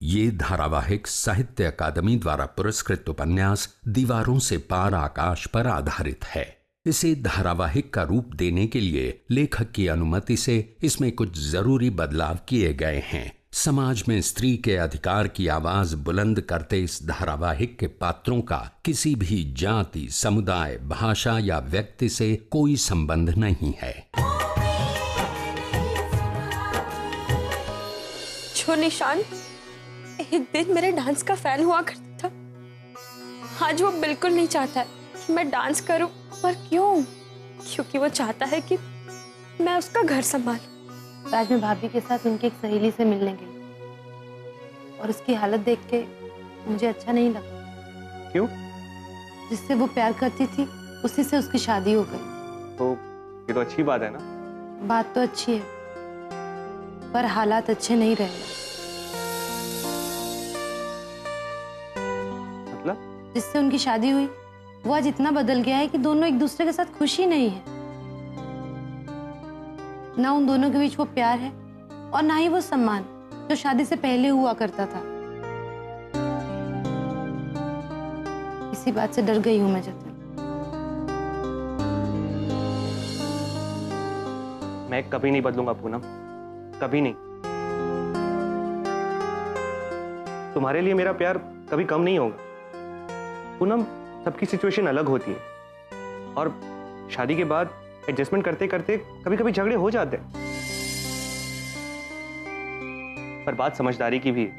ये धारावाहिक साहित्य अकादमी द्वारा पुरस्कृत उपन्यास दीवारों से पार आकाश पर आधारित है। इसे धारावाहिक का रूप देने के लिए लेखक की अनुमति से इसमें कुछ जरूरी बदलाव किए गए हैं। समाज में स्त्री के अधिकार की आवाज बुलंद करते इस धारावाहिक के पात्रों का किसी भी जाति, समुदाय, भाषा या व्यक्ति से कोई संबंध नहीं है। जो निशान एक दिन मेरे डांस का फैन हुआ करता था, आज वो बिल्कुल नहीं चाहता है कि मैं डांस करूं। पर क्यों? क्योंकि वो चाहता है कि मैं उसका घर संभालूं। आज मैं भाभी के साथ उनकी एक सहेली से मिलने गई और उसकी हालत देख के मुझे अच्छा नहीं लगा। क्यों? जिससे वो प्यार करती थी उसी से उसकी शादी हो गई। तो ये तो अच्छी बात है ना? बात तो अच्छी है, पर हालात अच्छे नहीं रहे। मतलब? जिससे उनकी शादी हुई वो आज इतना बदल गया है कि दोनों एक दूसरे के साथ खुश ही नहीं है। ना उन दोनों के बीच वो प्यार है और ना ही वो सम्मान जो शादी से पहले हुआ करता था। इसी बात से डर गई हूं मैं जतिन। मैं कभी नहीं बदलूंगा पूनम, कभी नहीं। तुम्हारे लिए मेरा प्यार कभी कम नहीं होगा। पूनम, सबकी सिचुएशन अलग होती है और शादी के बाद एडजस्टमेंट करते करते कभी कभी झगड़े हो जाते हैं, पर बात समझदारी की भी है।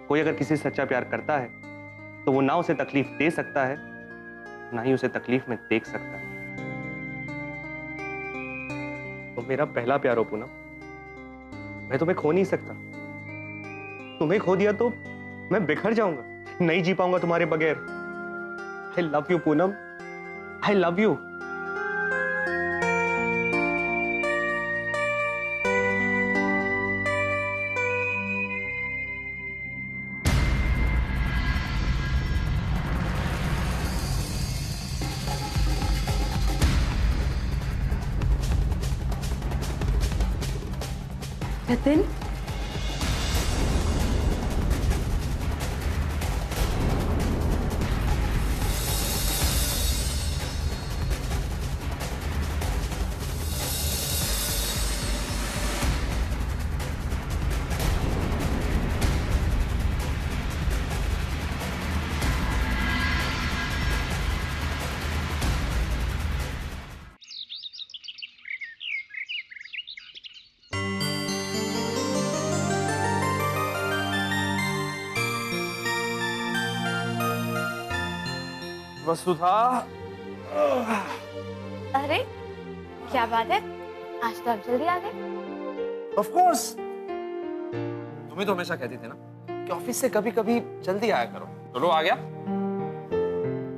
कोई अगर किसी से सच्चा प्यार करता है तो वो ना उसे तकलीफ दे सकता है, ना ही उसे तकलीफ में देख सकता है। तो मेरा पहला प्यार हो पूनम, मैं तुम्हें खो नहीं सकता। तुम्हें खो दिया तो मैं बिखर जाऊंगा, नहीं जी पाऊंगा तुम्हारे बगैर। I love you Poonam, I love you. Jatin, Vasudha, अरे क्या बात है, आज तो आप जल्दी आ गए। ऑफ कोर्स, तुम्हें तो हमेशा कहती थी ना कि ऑफिस से कभी कभी जल्दी आया करो। चलो आ गया।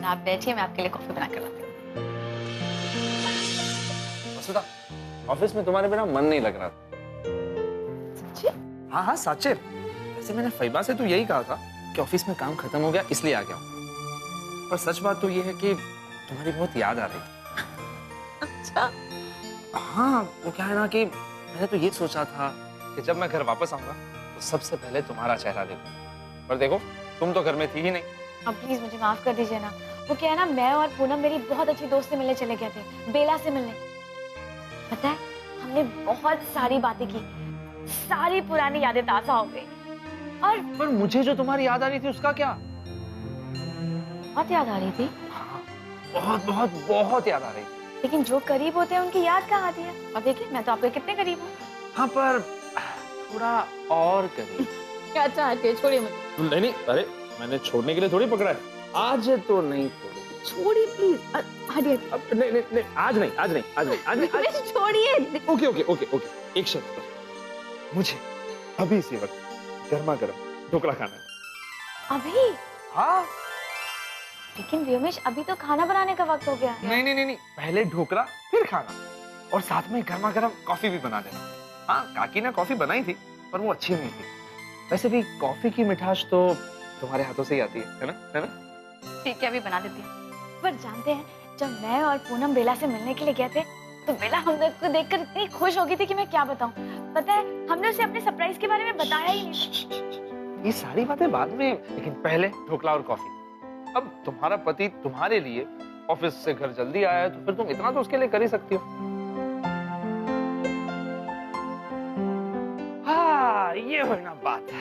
आप बैठिए, मैं आपके लिए कॉफी बना कर लाती हूँ। वसुधा, ऑफिस में तुम्हारे बिना मन नहीं लग रहा था। सच्ची? हाँ हाँ सच्चे। वैसे मैंने फैबा से तो यही कहा था कि ऑफिस में काम खत्म हो गया इसलिए आ गया हूँ, पर सच बात तो ये है कि तुम्हारी बहुत याद आ रही है। अच्छा? हाँ, वो क्या है ना कि मैंने तो ये सोचा था कि जब मैं घर वापस आऊंगा तो सबसे पहले तुम्हारा चेहरा देखूं, पर देखो तुम तो घर में थी ही नहीं। अब प्लीज मुझे माफ कर दीजिए ना। वो क्या है ना, मैं और पूनम मेरी बहुत अच्छी दोस्त से मिलने चले गए थे, बेला से मिलने। पता है, हमने बहुत सारी बातें की, सारी पुरानी यादें ताजा हो गई। और पर मुझे जो तुम्हारी याद आ रही थी उसका क्या? बहुत याद आ रही थी। हाँ, बहुत बहुत बहुत याद आ रही थी। लेकिन जो करीब होते हैं उनकी याद कहाँ आती है? और देखिए, मैं तो आपके कितने करीब हूँ। हाँ, पर थोड़ा और करीब। क्या चाहते, छोड़िए मुझे। नहीं नहीं, अरे मैंने छोड़ने के लिए थोड़ी पकड़ा है, आज तो नहीं छोड़ूंगी। छोड़िए प्लीज, हटिए। अब नहीं नहीं नहीं, आज नहीं आज नहीं आज नहीं आज नहीं। छोड़िए। ओके ओके ओके ओके, एक शर्त पर, मुझे अभी इसी वक्त गर्मा गर्म ढोकला खाना है। अभी? हाँ। लेकिन व्योमेश, अभी तो खाना बनाने का वक्त हो गया है। नहीं नहीं नहीं नहीं, पहले ढोकला फिर खाना, और साथ में गर्मा गर्म कॉफी भी बना देना। हाँ, काकी ने कॉफी बनाई थी पर वो अच्छी नहीं थी। वैसे भी कॉफी की मिठास तो तुम्हारे हाथों से ही आती है ना? है ना? ठीक है, अभी बना देती हूँ। पर जानते हैं, जब मैं और पूनम बेला से मिलने के लिए गए थे तो बेला हम लोग को देखकर इतनी खुश हो गई थी कि मैं क्या बताऊं। पता है, हमने उसे अपने सरप्राइज के बारे में बताया ही नहीं। ये सारी बातें बाद में, लेकिन पहले ढोकला और कॉफी। अब तुम्हारा पति तुम्हारे लिए ऑफिस से घर जल्दी आया है, तो फिर तुम इतना तो उसके लिए कर ही सकती हो। हाँ, ये हुई ना बात।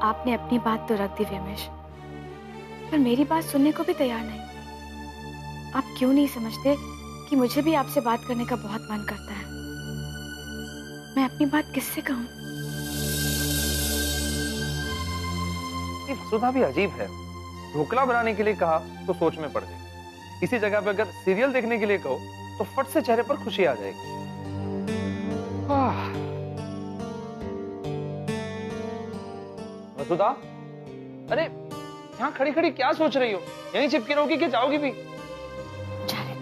आपने अपनी बात तो रख दी रमेश, पर मेरी बात सुनने को भी तैयार नहीं। आप क्यों नहीं समझते कि मुझे भी आपसे बात करने का बहुत मन करता है। मैं अपनी बात किससे कहूँ? ये वसुधा भी अजीब है। ढोकला बनाने के लिए कहा तो सोच में पड़ गई। इसी जगह पे अगर सीरियल देखने के लिए कहो तो फट से चेहरे पर खुशी आ जाएगी। वसुधा, अरे यहाँ खड़ी खड़ी क्या सोच रही हो? यहीं चिपकी रहोगी कि जाओगी भी? जा रहे।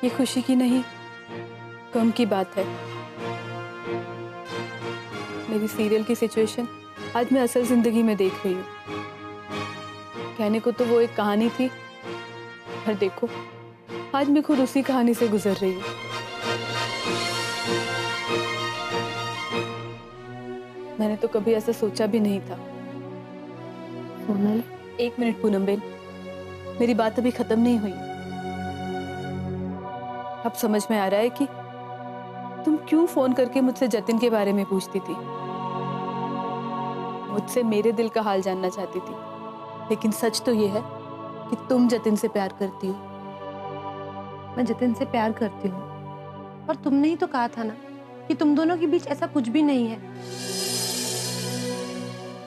ये खुशी की नहीं, गम की बात है। मेरी सीरियल की सिचुएशन आज मैं असल जिंदगी में देख रही हूँ। कहने को तो वो एक कहानी थी, पर देखो आज मैं खुद उसी कहानी से गुजर रही हूँ। मैंने तो कभी ऐसा सोचा भी नहीं था। सोनल, एक मिनट पूनम बेन, मेरी बात अभी खत्म नहीं हुई। अब समझ में आ रहा है कि तुम क्यों फोन करके मुझसे जतिन के बारे में पूछती थी। मुझसे मेरे दिल का हाल जानना चाहती थी, लेकिन सच तो ये है कि तुम जतिन से प्यार करती हो। मैं जतिन से प्यार करती हूँ, और तुमने ही तो कहा था ना कि तुम दोनों के बीच ऐसा कुछ भी नहीं है।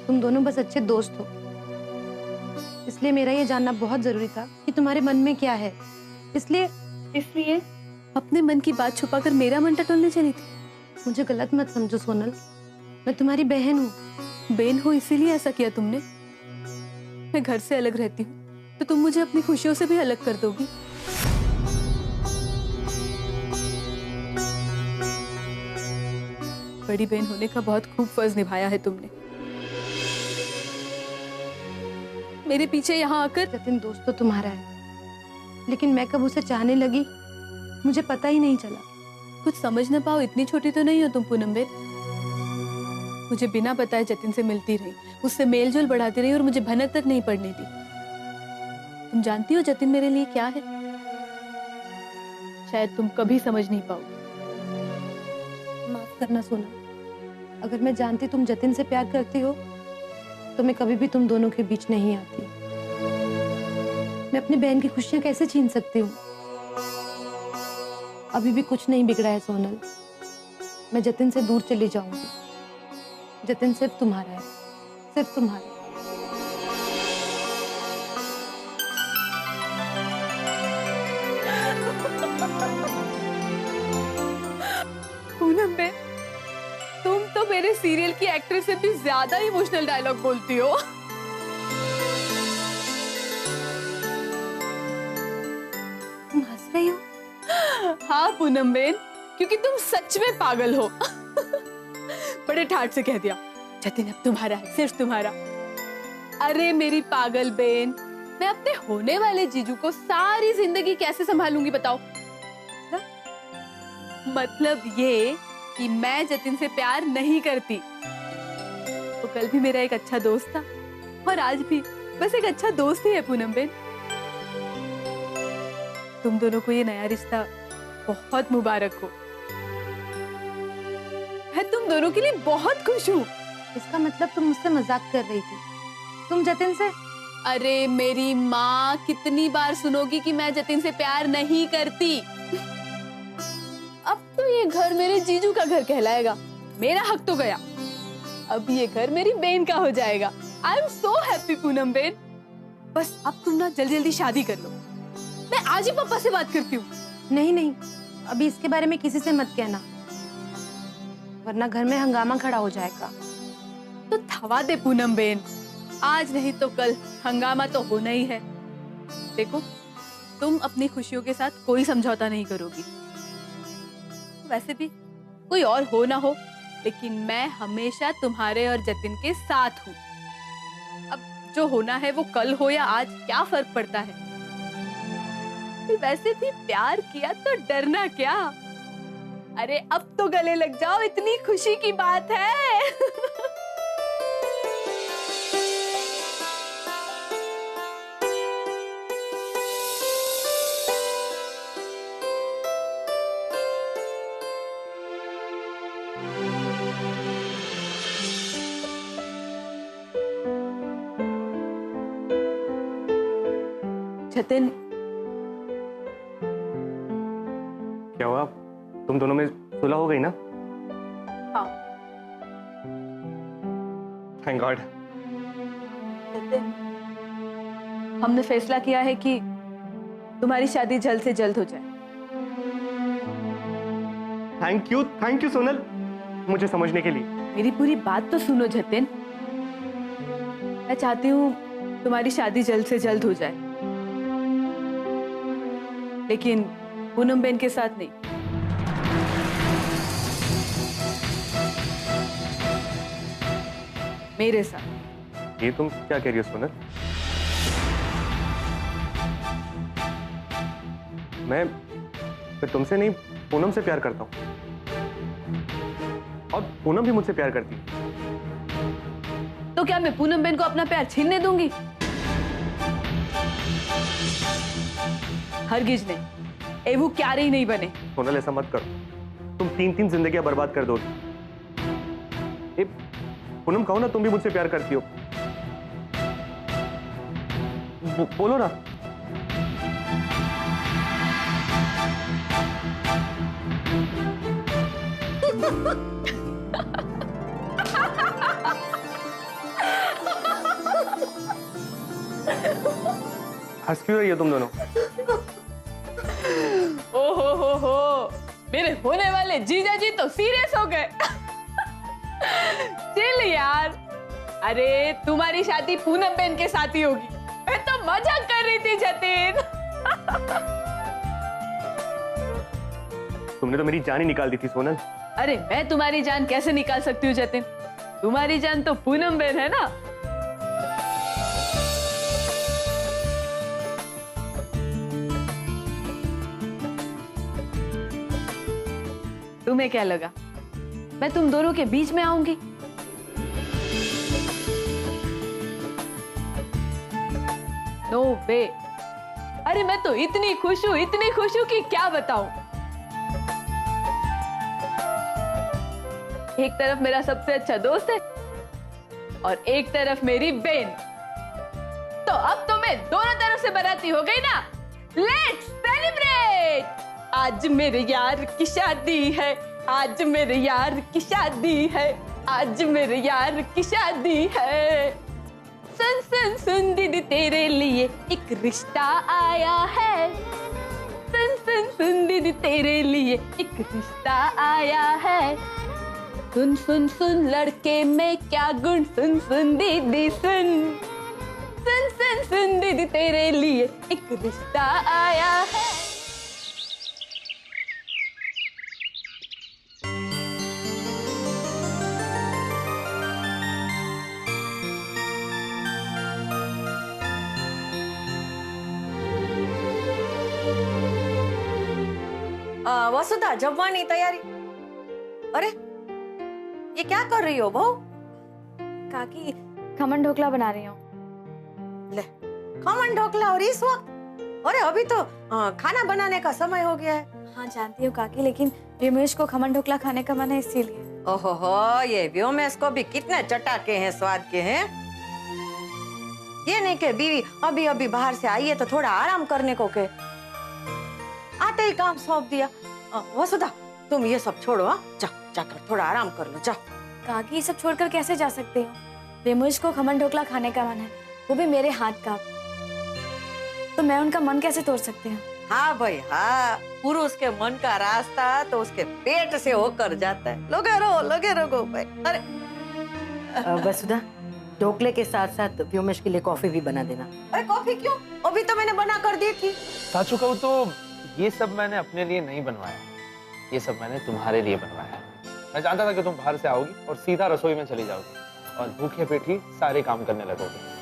तुम दोनों बस अच्छे दोस्त हो। इसलिए मेरा ये जानना बहुत जरूरी था कि तुम्हारे मन में क्या है। इसलिए अपने मन की बात छुपाकर मेरा मन टटोलने चली थी। मुझे गलत मत समझो सोनल, मैं तुम्हारी बहन हूँ। बेन हो इसीलिए ऐसा किया तुमने। मैं घर से अलग रहती हूँ तो तुम मुझे अपनी खुशियों से भी अलग कर दोगी। बड़ी बहन होने का बहुत खूब फर्ज निभाया है तुमने। मेरे पीछे यहाँ आकर जतिन दोस्त तो तुम्हारा है, लेकिन मैं कब उसे चाहने लगी मुझे पता ही नहीं चला। कुछ समझ न पाओ इतनी छोटी तो नहीं हो तुम पूनम बेन। मुझे बिना बताए जतिन से मिलती रही, उससे मेलजोल बढ़ाती रही और मुझे भनक तक नहीं पड़ने दी। तुम जानती हो जतिन मेरे लिए क्या है? शायद तुम कभी समझ नहीं पाओगे। माफ करना सोनल, अगर मैं जानती तुम जतिन से प्यार करती हो तो मैं कभी भी तुम दोनों के बीच नहीं आती। मैं अपनी बहन की खुशियां कैसे छीन सकती हूँ? अभी भी कुछ नहीं बिगड़ा है सोनल। मैं जतिन से दूर चली जाऊंगी। जतिन सिर्फ तुम्हारा है, सिर्फ तुम्हारा। पूनम बे, तुम तो मेरे सीरियल की एक्ट्रेस से भी ज्यादा इमोशनल डायलॉग बोलती हो। तुम हंस रही हो? हाँ पूनम बेन, क्योंकि तुम सच में पागल हो। बड़े ठाट से कह दिया, जतिन अब तुम्हारा है, सिर्फ तुम्हारा। अरे मेरी पागल बेन, मैं अपने होने वाले जीजू को सारी जिंदगी कैसे संभालूंगी बताओ? मतलब ये कि मैं जतिन से प्यार नहीं करती। वो कल भी मेरा एक अच्छा दोस्त था और आज भी बस एक अच्छा दोस्त ही है पूनम बेन। तुम दोनों को ये नया रिश्ता बहुत मुबारक हो। मैं तुम दोनों के लिए बहुत खुश हूँ। इसका मतलब तुम मुझसे मजाक कर रही थी? तुम जतिन से? अरे मेरी माँ कितनी बार सुनोगी कि मैं जतिन से प्यार नहीं करती। अब तो ये घर मेरे जीजू का घर कहलाएगा। मेरा हक तो गया, अब ये घर मेरी बहन का हो जाएगा। I am so happy Poonam Ben. बस अब तुम ना जल्दी जल्दी शादी कर लो। मैं आज ही पापा से बात करती हूँ। नहीं नहीं, अभी इसके बारे में किसी से मत कहना, वरना घर में हंगामा खड़ा हो जाएगा। तो थवा दे पूनम बेन, आज नहीं तो कल हंगामा तो होना ही है। देखो, तुम अपनी खुशियों के साथ कोई समझौता नहीं करोगी। वैसे भी कोई और हो ना हो, लेकिन मैं हमेशा तुम्हारे और जतिन के साथ हूँ। अब जो होना है वो कल हो या आज, क्या फर्क पड़ता है? वैसे भी प्यार किया तो डरना क्या? अरे अब तो गले लग जाओ, इतनी खुशी की बात है। जतिन, क्या हुआ? तुम दोनों में सुलह हो गई ना? हाँ। Thank God. जतिन, हमने फैसला किया है कि तुम्हारी शादी जल्द से जल्द हो जाए। थैंक यू सोनल, मुझे समझने के लिए। मेरी पूरी बात तो सुनो जतिन। मैं चाहती हूँ तुम्हारी शादी जल्द से जल्द हो जाए, लेकिन पूनम बेन के साथ नहीं। मेरे साथ। ये तुम क्या कह रही हो सोनल? मैं तुमसे नहीं, पूनम से प्यार करता हूं, और पूनम भी मुझसे प्यार करती है। तो क्या मैं पूनम बेन को अपना प्यार छीनने दूंगी? हरगिज नहीं, एवू क्यारे ही नहीं बने। सोनल ऐसा मत करो, तुम 3 जिंदगियां बर्बाद कर दोगी। पूनम कहो ना, तुम भी मुझसे प्यार करती हो। बोलो ना। हंस क्यों रही हो तुम दोनों? ओ हो, मेरे होने वाले जीजा जी तो सीरियस हो गए। चिल यार। अरे तुम्हारी शादी पूनम बेन के साथ ही होगी। मैं तो मजाक कर रही थी जतिन। तुमने तो मेरी जान ही निकाल दी थी सोनल। अरे मैं तुम्हारी जान कैसे निकाल सकती हूँ जतिन? तुम्हारी जान तो पूनम बेन है ना। तुम्हें क्या लगा मैं तुम दोनों के बीच में आऊंगी? नो वे। अरे मैं तो इतनी खुश हूँ कि क्या बताऊं। एक तरफ मेरा सबसे अच्छा दोस्त है और एक तरफ मेरी बहन। तो अब तो मैं दोनों तरफ से बाराती हो गई ना। Let's celebrate. आज मेरे यार की शादी है, आज मेरे यार की शादी है, आज मेरे यार की शादी है। सुन सुन सुन दीदी तेरे लिए एक रिश्ता आया है। सुन सुन सुन दीदी तेरे लिए एक रिश्ता आया है। सुन सुन सुन लड़के में क्या गुण, सुन सुन दीदी सुन। सुन सुन सुन दीदी तेरे लिए एक रिश्ता आया है। वसुधा जमवानी तैयारी। अरे ये क्या कर रही हो बहू? काकी खमन ढोकला बना रही हूँ। ले खमन ढोकला और इस वक्त? अरे अभी तो खाना बनाने का समय हो गया है। हाँ जानती हूँ काकी, लेकिन व्योमेश को खमन ढोकला खाने का मन है इसीलिए। ओहो हो, ये व्योमेश को भी कितने चटाके हैं, स्वाद के हैं। ये नहीं कि बीवी अभी अभी बाहर से आई है तो थोड़ा आराम करने को के आते ही काम सौंप दिया। वसुधा तुम ये सब छोड़ो, जाकर थोड़ा आराम कर लो, जाओ। काकी ये सब छोड़कर कैसे जा सकती हूँ? व्योमेश को खमन ढोकला खाने का मन है, वो भी मेरे हाथ का। तो मैं उनका मन कैसे तोड़ सकती हूँ? हाँ भाई हाँ, पुरुष के मन का रास्ता तो उसके पेट से होकर जाता है। लगे रहो भाई। अरे वसुधा ढोकले के साथ साथ व्योमेश के लिए कॉफी भी बना देना। अरे कॉफी क्यों? अभी तो मैंने बना कर दी थी। साचू कहूँ तो ये सब मैंने अपने लिए नहीं बनवाया, ये सब मैंने तुम्हारे लिए बनवाया। मैं जानता था कि तुम बाहर से आओगी और सीधा रसोई में चली जाओगी और भूखे पेट ही सारे काम करने लगोगे।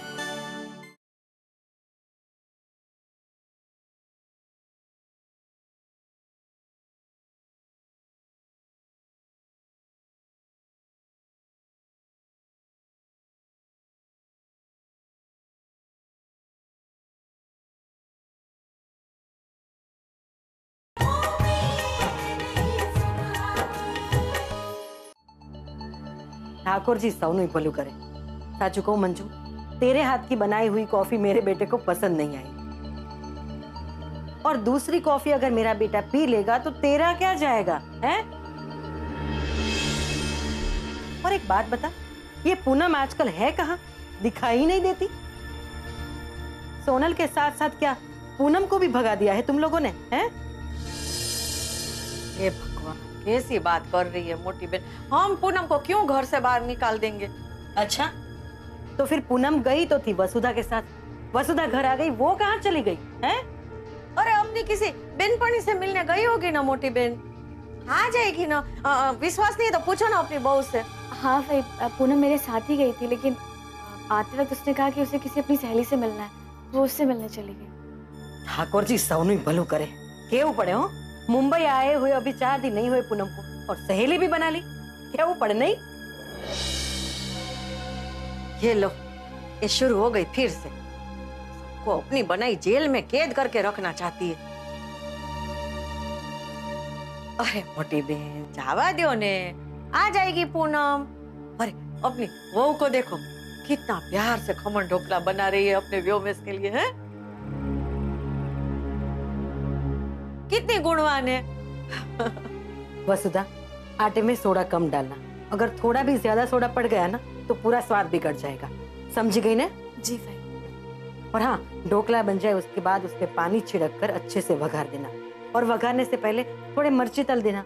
ठाकुर जी सौनु भलू करे। साचू कहूं मंजू, तेरे हाथ की बनाई हुई कॉफी मेरे बेटे को पसंद नहीं आई, और दूसरी कॉफी अगर मेरा बेटा पी लेगा तो तेरा क्या जाएगा हैं? और एक बात बता, ये पूनम आजकल है कहाँ? दिखाई ही नहीं देती। सोनल के साथ साथ क्या पूनम को भी भगा दिया है तुम लोगों ने, हैं? हे भगवान, कैसी बात कर रही है मोटी बहन। हम पूनम को क्यों घर से बाहर निकाल देंगे? अच्छा तो फिर पूनम गई तो थी वसुधा के साथ, वसुधा घर आ गई, वो कहाँ चली गई हैं? अरे अपनी किसी बेनपणी से मिलने गई होगी ना मोटी बहन, आ जाएगी ना। विश्वास नहीं है तो पूछो ना अपनी बहू से। हाँ भाई, पूनम मेरे साथ ही गई थी, लेकिन आते वक्त उसने कहा कि उसे किसी अपनी सहेली से मिलना है, वो उससे मिलने चली गई। ठाकुर जी सौनु भलू करे, केव पड़े हो। मुंबई आए हुए अभी 4 दिन नहीं हुए पूनम को, और सहेली भी बना ली, केव पड़े नहीं। ये लो, ये शुरू हो गई फिर से। को अपनी बनाई जेल में कैद करके रखना चाहती है। अरे मोटी बहन जावा दो ने, आ जाएगी पूनम। अरे अपनी बहू को देखो, कितना प्यार से खमन ढोकला बना रही है अपने व्योमेश के लिए, है? कितनी गुणवान है। वसुधा, आटे में सोडा कम डालना, अगर थोड़ा भी ज्यादा सोडा पड़ गया ना तो पूरा स्वाद बिगड़ जाएगा, समझी गई ना? जी भाई। और हाँ, ढोकला बन जाए उसके बाद उस पे पानी छिड़क कर अच्छे से वघार देना, और वघारने से पहले थोड़े मिर्ची तल देना।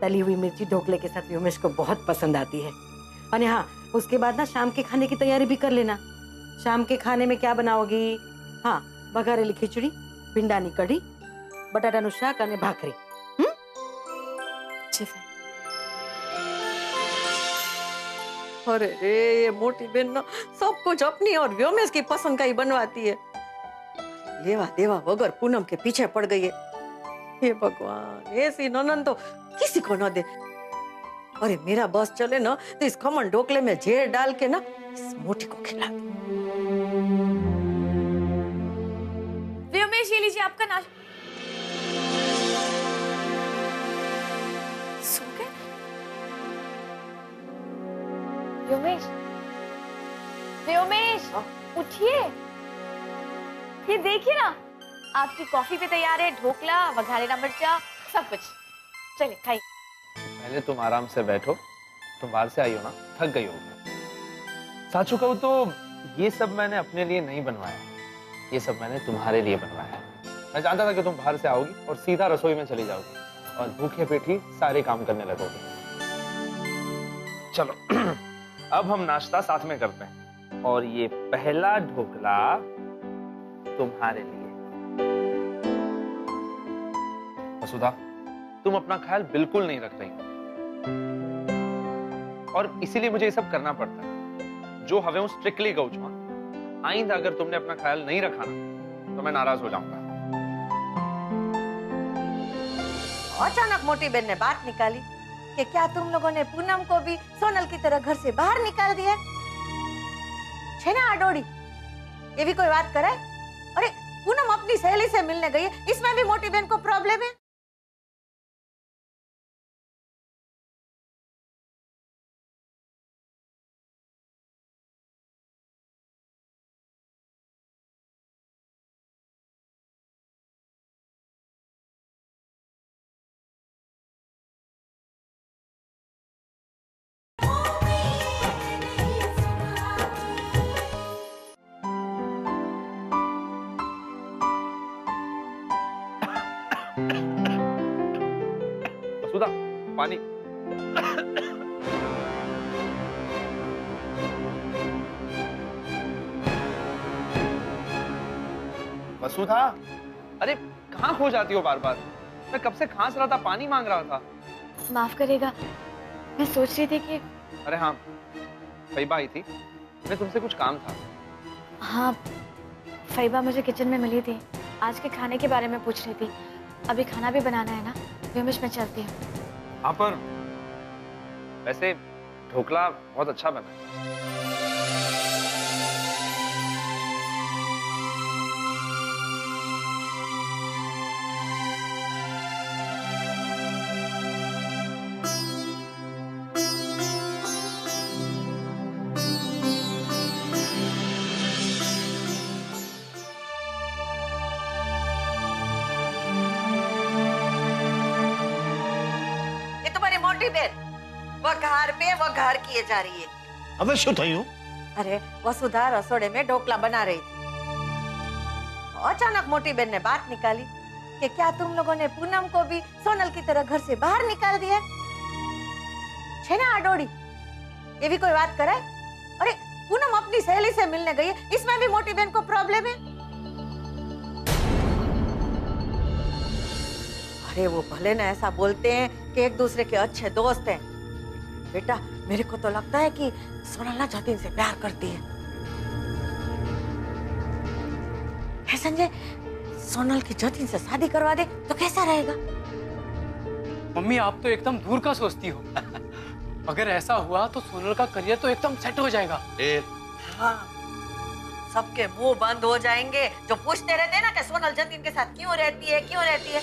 तली हुई मिर्ची ढोकले के साथ व्योमेश को बहुत पसंद आती है। और हाँ, उसके बाद ना शाम के खाने की तैयारी भी कर लेना। शाम के खाने में क्या बनाओगी? हाँ, वघारेली खिचड़ी, भिंडानी कढ़ी, बटाटाનું શાક અને ભાખરી। जी भाई। अरे रे, ये मोटी बहन ना सब कुछ अपनी और व्योमेश की पसंद का ही बनवाती है। लेवा देवा वगर पूनम के पीछे पड़ गई है। हे भगवान, ऐसी ननद तो किसी को न दे। अरे मेरा बस चले ना तो इस खमन ढोकले में झेर डाल के ना इस मोटी को खिला दे। व्योमेश ये लीजिए आपका नाश्ता। सो गए? व्योमेश, व्योमेश उठिए, ये देखिए ना आपकी कॉफी भी तैयार है, ढोकला, वघारेला मिर्चा, सब कुछ। चलिए खाइए। पहले तुम आराम से बैठो, तुम बाहर से आई हो ना, थक गई हो। साचू कहूँ तो ये सब मैंने अपने लिए नहीं बनवाया, ये सब मैंने तुम्हारे लिए बनवाया है। मैं जानता था कि तुम बाहर से आओगी और सीधा रसोई में चली जाओगी और भूखे पेट ही सारे काम करने लगोगी। चलो अब हम नाश्ता साथ में करते हैं और ये पहला ढोकला तुम्हारे लिए। वसुधा, तुम अपना ख्याल बिल्कुल नहीं रख रही और इसीलिए मुझे ये सब करना पड़ता है। जो हवे हूं स्ट्रिक्टली कहूं छू, आइंदा अगर तुमने अपना ख्याल नहीं रखा ना तो मैं नाराज हो जाऊंगा। अचानक मोटी बहन ने बात निकाली कि क्या तुम लोगों ने पूनम को भी सोनल की तरह घर से बाहर निकाल दिया? छे ना आडोड़ी, ये भी कोई बात करे? अरे पूनम अपनी सहेली से मिलने गई है, इसमें भी मोटी बहन को प्रॉब्लम है? वसुधा, पानी। वसुधा, अरे कहाँ खो जाती हो बार बार? मैं कब से खांस रहा था, पानी मांग रहा था। माफ करेगा, मैं सोच रही थी कि अरे हाँ, फैबा आई थी, मैं तुमसे कुछ काम था। हाँ, फैबा मुझे किचन में मिली थी, आज के खाने के बारे में पूछ रही थी। अभी खाना भी बनाना है ना, व्योमेश में चलती हूँ। हाँ, पर वैसे ढोकला बहुत अच्छा बना है। वघार पे वघार किए जा रही है। હવે શું થયું? अरे वसुधा रसोड़े में ढोकला बना रही थी, अचानक मोटी बहन ने बात निकाली कि क्या तुम लोगों ने पूनम को भी सोनल की तरह घर से बाहर निकाल दिया? छे ना आडोड़ी, ये भी कोई बात करे? अरे पूनम अपनी सहेली से मिलने गई है, इसमें भी मोटी बहन को प्रॉब्लम है? अरे वो भले ना ऐसा बोलते हैं कि एक दूसरे के अच्छे दोस्त हैं, बेटा मेरे को तो लगता है कि सोनल ना जतिन से प्यार करती है संजय, सोनल की जतिन से शादी करवा दे तो कैसा रहेगा? मम्मी आप तो एकदम दूर का सोचती हो। अगर ऐसा हुआ तो सोनल का करियर तो एकदम सेट हो जाएगा। हाँ, सबके मुंह बंद हो जाएंगे जो पूछते रहते हैं ना कि सोनल जतिन के साथ क्यों रहती है, क्यों रहती है।